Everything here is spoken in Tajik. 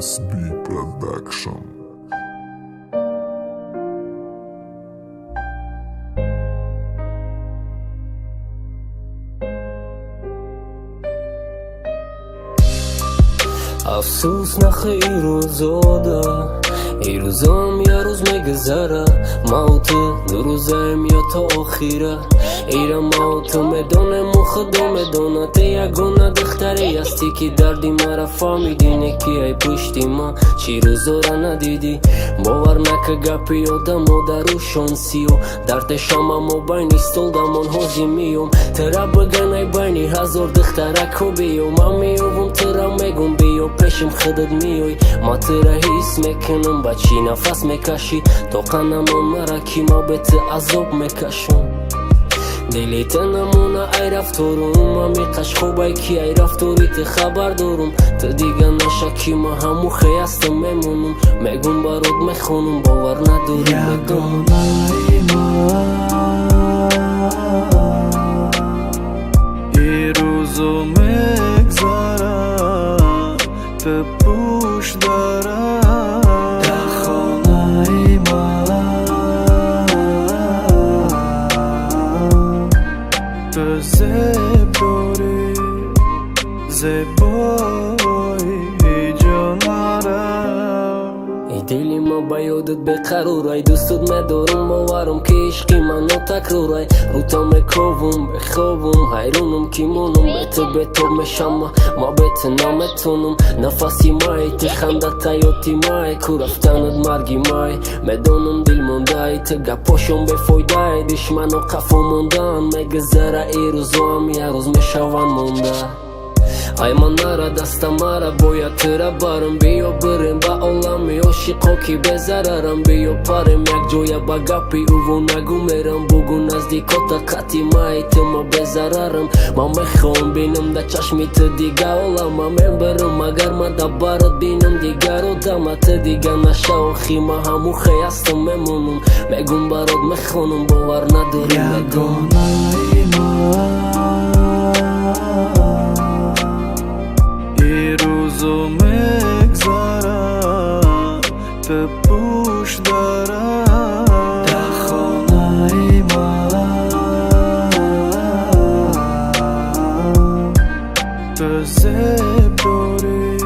SB Production. افسوس نخه ای روزادا ای روزام یه روز میگذره موت دو روزم یا تا آخیره ایره موت میدانم و خدا میدانه تی یگانه دختری هستی که دردی مرا فهمیدی که ای پشتی ما چی روزا را ندیدی باور نکه گپی آدم و درو شانسی و درد شامم و بینی ستولدم آنها زیمیم ترا بگن ای بینی هزار دخترک و بیو من میوم ترا میگم بیو پیشم خودت میوی ما ترا حس میکنم با چی نفس میکشی تا قنم مرا کی ما بهت عذاب میکشم دلیت نمونه ای رفتارم امی قش خوبه کی ای رفتاریت خبر دارم تو دیگه نشکی ما همو خیستم میمونم میگم برات میخونم باور نداری میگم ای روزو میگذره تو پوش داره در خانه من تو زیباری زیبایی جانره ای دلی ما با یادت بقرارای دوستت میدارم باورم که عشقی منو تکرارای رو تا میکوم بخوابم حیرونم کی مونم به تو میشم ما بهت نمیتونم نفسی مای تی خنده تایوتی مای کو رفتنت مرگی مای میدانم دل مونده تی گپاشم بفایده دشمن و قفا موندن میگذره ای روزو هم یه روز میشون مونده ای من نره دست مرا باید تره برم بیا بریم با عالمی عاشقا کی بزررم بیا پرم یک جای با گپی او نگو میرم بگو نزدیکاتا قطی مایت ما بزررم ما میخوام بینم در چشمیت دیگه عالم ما میبرم اگر ما در برات بینم دیگر رو دمت دیگه نشه آخی ما همو خیستم میمونم میگم برات میخونم باور نداری میگم ای روزو میگذره تو پوش داره در خانه من تو زیباری